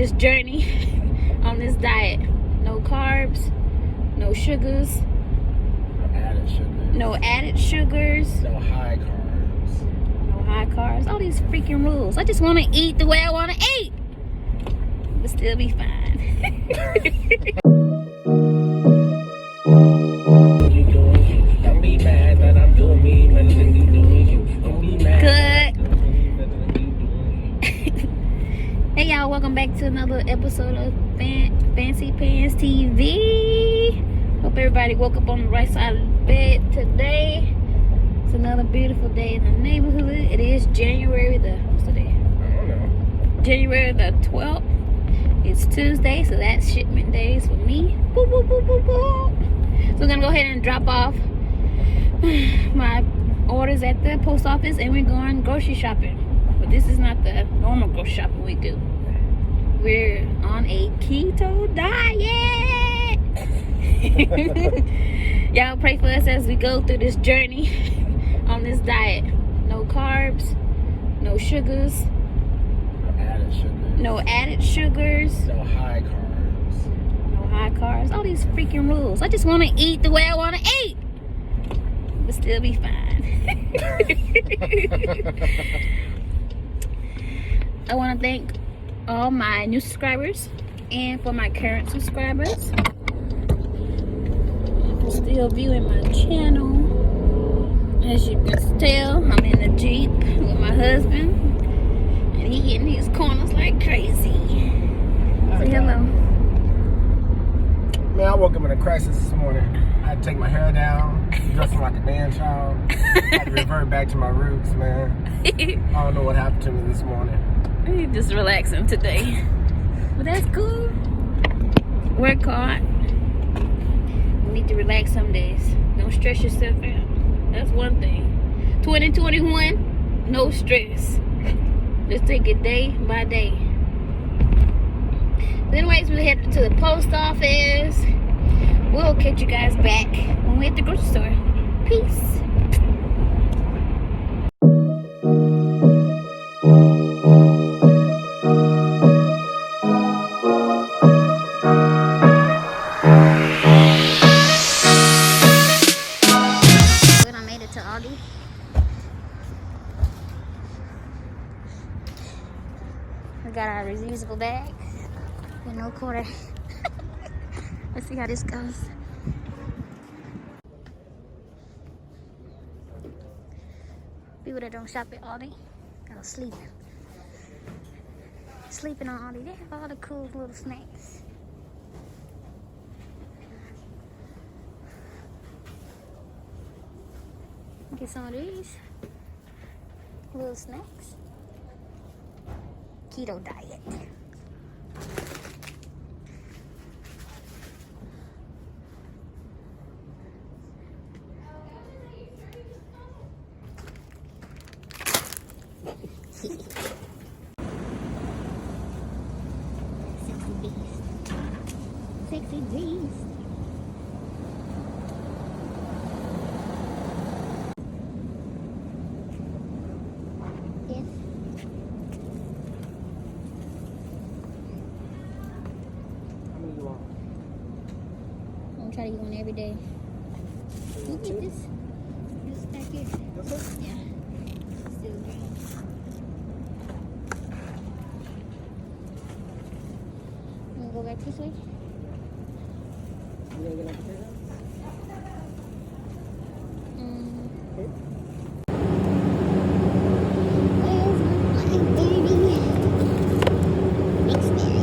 this journey on this diet. No carbs, no sugars, no added sugars, no high carbs, all these freaking rules. I just want to eat the way I want to eat, but still be fine. Don't be mad that I'm doing me, but you doing you. Don't be mad. Good. Hey y'all, welcome back to another episode of Fancy Pants TV. Hope everybody woke up on the right side of the bed today. It's another beautiful day in the neighborhood. It is January the, what's the day? I don't know. January the 12th. It's Tuesday, so that's shipment days for me. Boop, boop, boop, boop, boop. So we're gonna go ahead and drop off my orders at the post office, and we're going grocery shopping. But this is not the normal grocery shopping we do. We're on a keto diet. Y'all pray for us as we go through this journey on this diet. No carbs, no sugars, no added sugars, no high carbs, all these freaking rules. I just want to eat the way I want to eat, but still be fine. I want to thank all my new subscribers and for my current subscribers for still viewing my channel. As you can tell, I'm in the Jeep with my husband, and he getting these corners like crazy. Say hello. Man, I woke up in a crisis this morning. I had to take my hair down, dressing like a man child. I had to revert back to my roots, man. I don't know what happened to me this morning. He's just relaxing today, but that's cool. Work hard. You need to relax some days. Don't stress yourself out. That's one thing. 2021, no stress. Just take it day by day. So anyways, we're headed to the post office. We'll catch you guys back when we're at the grocery store. Peace. I made it to ALDI. We got our reusable bag with no quarter. Let's see how this goes. People that don't shop at ALDI are sleeping. Sleeping on ALDI. They have all the cool little snacks. Get some of these little snacks. Keto diet. Sexy beast. Yes. How many you want? I'm trying to get one every day. Can you keep this? This back here. This one? Yeah. Still green. You wanna go back this way? You gonna get like a potato? Where's my blackberry? Mixed berry.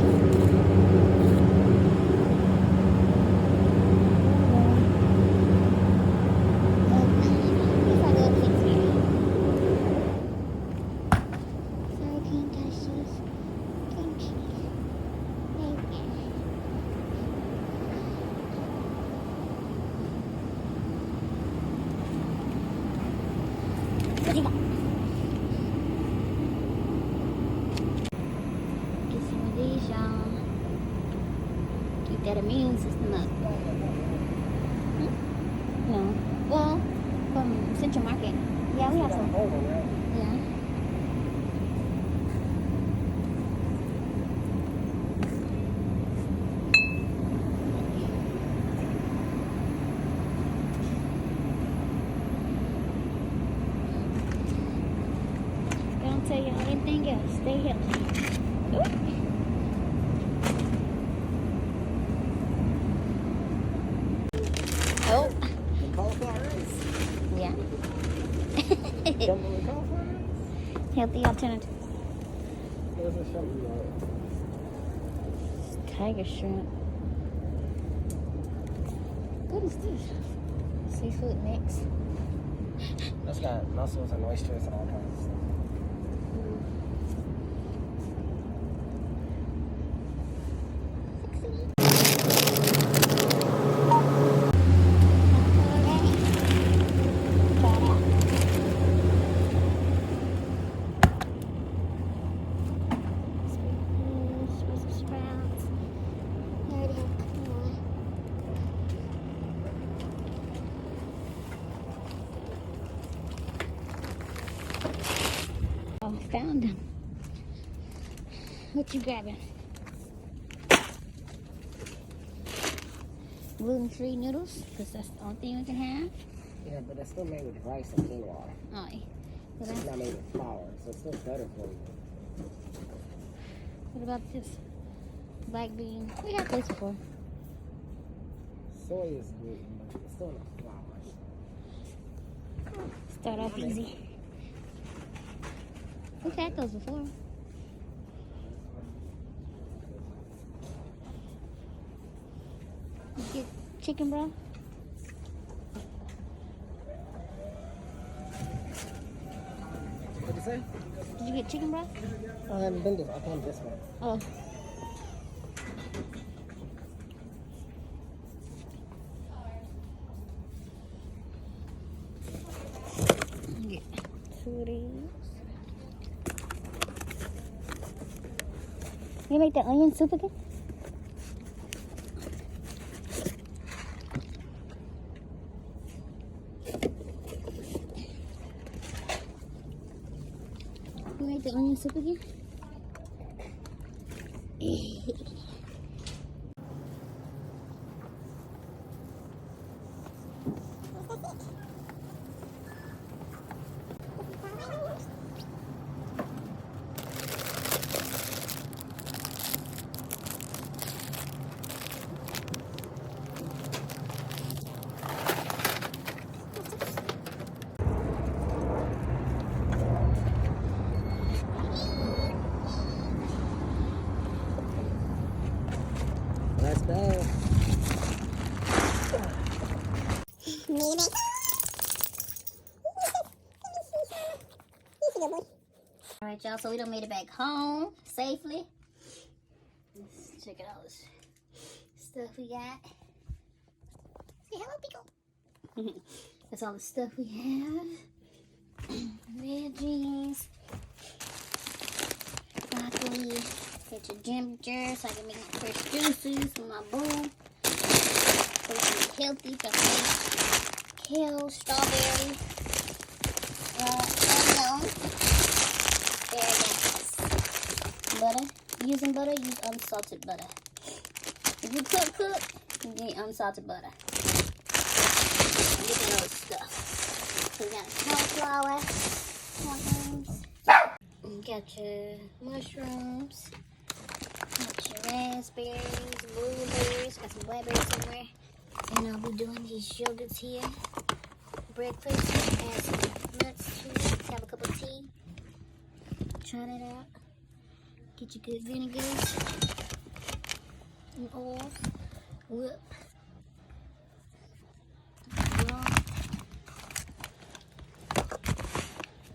That immune system up. No. Well, from Central Market. Yeah, we have some. Yeah. 哦，我们。 Yeah. 你 You 要 want everything else. Stay healthy. Ooh. Oh. The cauliflower rice. Yeah. Come with cauliflower rice? Healthy alternative. Where's the shrimp? Tiger shrimp. What is this? Seafood mix. That's got mussels and oysters and all kinds of stuff. Oh, found them. What you grabbing? Gluten-free noodles, because that's the only thing we can have. Yeah, but it's still made with rice and quinoa. Oh, yeah. Well, It's not made with flour, so it's still better for you. what about this? Black bean. We had this before. Soy is gluten, but it's still not flour. Start off easy. We've had those before. You get chicken broth? What'd you say? Did you get chicken broth? I haven't been this. I found this one. Oh. Get 2 of these. You make the onion soup again? You make the onion soup again? Let's go. Alright, y'all, so we done made it back home safely. Let's check out all this stuff we got. Say hello, Pico. That's all the stuff we have. Veggies. Broccoli. Get your ginger so I can make fresh juices for my bowl. So we can be healthy. So kale, strawberry, onion. Very nice. Butter. Using butter, use unsalted butter. If you cook, you need unsalted butter. Get the other stuff. So we got cauliflower, mushrooms. You got your mushrooms. Got your raspberries, blueberries. Got some blackberries somewhere. And I'll be doing these yogurts here. Breakfast. Add some nuts to it. Have a cup of tea. Try that out. Get your good vinegars and oil. Whip.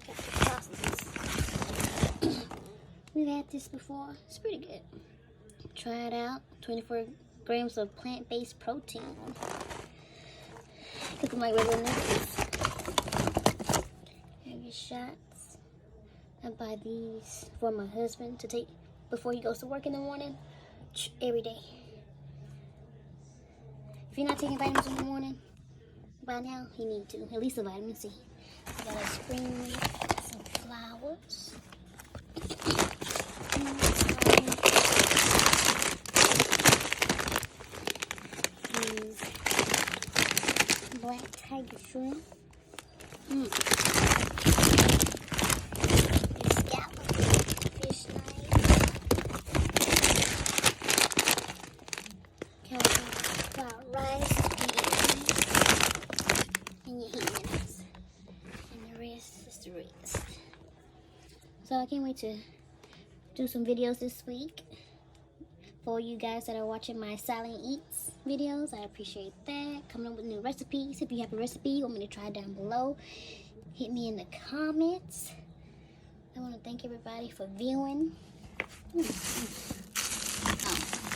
Got the sausages. We've had this before. It's pretty good. Try it out. 24 grams of plant-based protein. Look at my regular nuggets. Have your shots. I buy these for my husband to take before he goes to work in the morning, every day. If you're not taking vitamins in the morning, by now you need to, at least a vitamin C. I got a spring, some flowers. These black tiger shrimp. Scallop. to rest. So I can't wait to do some videos this week. For you guys that are watching my Silent Eats videos, I appreciate that. Coming up with new recipes. If you have a recipe you want me to try down below, hit me in the comments. I want to thank everybody for viewing. Oh,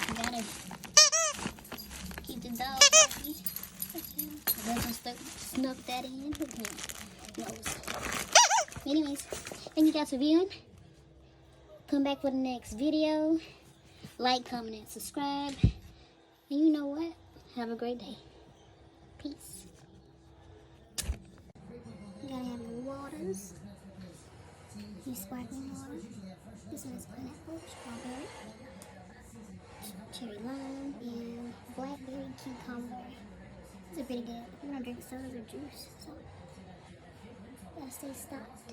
I gotta keep the dog happy. I just snuck that in. Anyways, thank you guys for viewing. Come back for the next video. Like, comment, and subscribe. And you know what? Have a great day. Peace. You gotta have your waters. Your sparkling water. This one is pineapple, strawberry, cherry lime, and blackberry cucumber. These are pretty good. I'm gonna drink soda or juice, so gotta stay stocked.